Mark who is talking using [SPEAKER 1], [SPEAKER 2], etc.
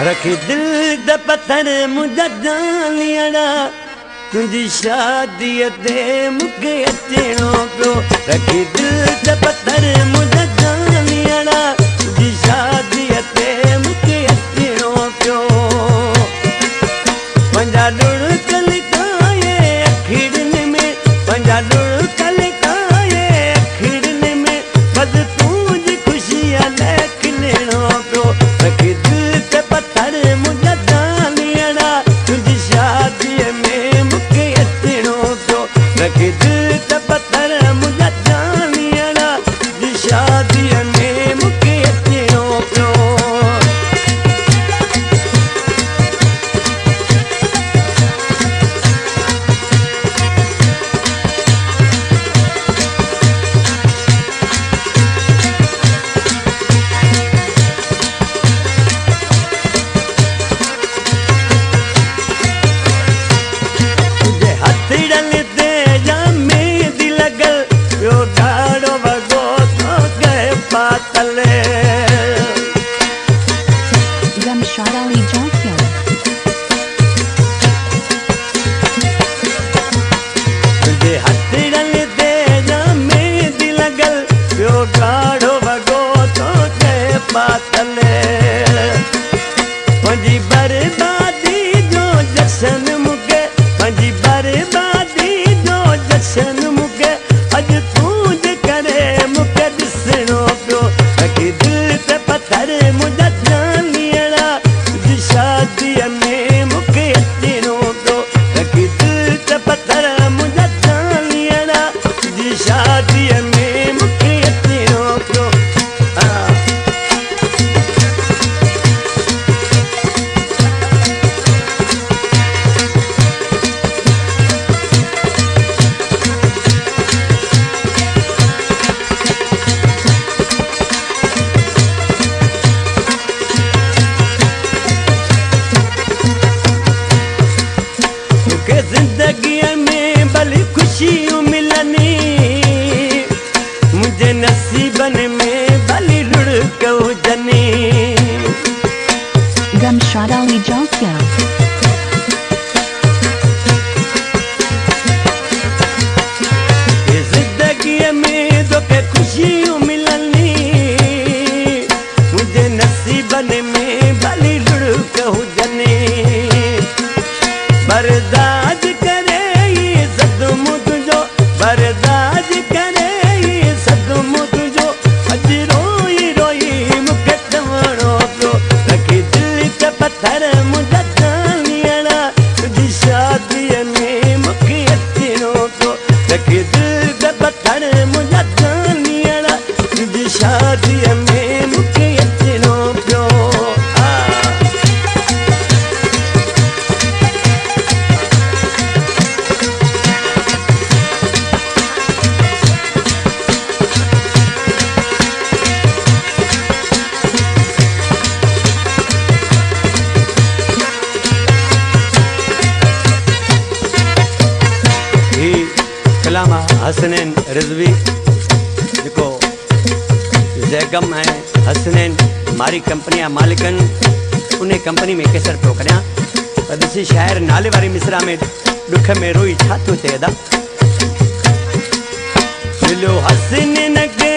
[SPEAKER 1] रखी दिल द पत्थर मुंहिंजा जानियड़ा तुंहिंजी शादीअ ते मूंखे अचिणो पियो रखी दिल द पत्थर मुंहिंजा जानियड़ा तुंहिंजी शादीअ ते मूंखे अचिणो पियो पंहिंजा ॾुड़ कलिकाए अखिड़ियुनि में पंहिंजा ॾुड़ कलिकाए अखिड़ियुनि में बस तुंहिंजी ख़ुशीअ लाइ खिलणो पियो रखी दिल ते पत्थर मुंहिंजा जानियड़ा तुंहिंजी शादीअ में मूंखे अचिणो पियो रखी दिल ते पत्थर मुंहिंजा जानियड़ा तुंहिंजी शादीअ में मूंखे अचिणो पियो
[SPEAKER 2] Ramshad Ali Jonkian.
[SPEAKER 1] तुझे हथड़न ते जा मेहंदी लगल पियो ॾाढो वॻो तो कहे पातल पंहिंजी बर्बादी जो जशन मूंखे पंहिंजी बर्बादी जो जशन मूंखे अॼु तुंहिंजे करे मूंखे ॾिसणो पियो रखी दिल ते पत्थर मुंहिंजा जानियड़ा तुंहिंजी शादीअ में मूंखे अचिणो पियो रखी दिल ते पत्थर मुंहिंजा जानियड़ा तुंहिंजी शादीअ में मूंखे अचिणो पियो मूंखे ज़िंदगीअ में भली ख़ुशियूं मिलनि मुंहिंजे नसीबनि में भली रुड़क हुजनि
[SPEAKER 2] Ramshad Ali Jonkian.
[SPEAKER 1] ज़िंदगीअ में तोखे ख़ुशियूं मिलनि मुंहिंजे नसीबनि में भली रुड़क हुजनि बर्दाश्त करे ई सदमो तुंहिंजो बर्दाश्त करे ई सदमो तुंहिंजो अॼु रोई रोई मूंखे चवणो पियो रखी दिल ते पत्थर मुंहिंजा जानियड़ा तुंहिंजी शादीअ में मूंखे अचिणो पियो रखी दिल ते पत्थर मुंहिंजा जानियड़ा तुंहिंजी शादीअ में मूंखे अचिणो पियो कलाम हसनैन रिज़वी जेको ज़ैगम ऐं हसनैन मारी कंपनी जा मालिकनि उन कंपनी में केसर पियो करियां त ॾिसी शाइर नाले वारी मिसरा में ॾुख में रोई छा थो थिए अदा मिलियो हसनैन खे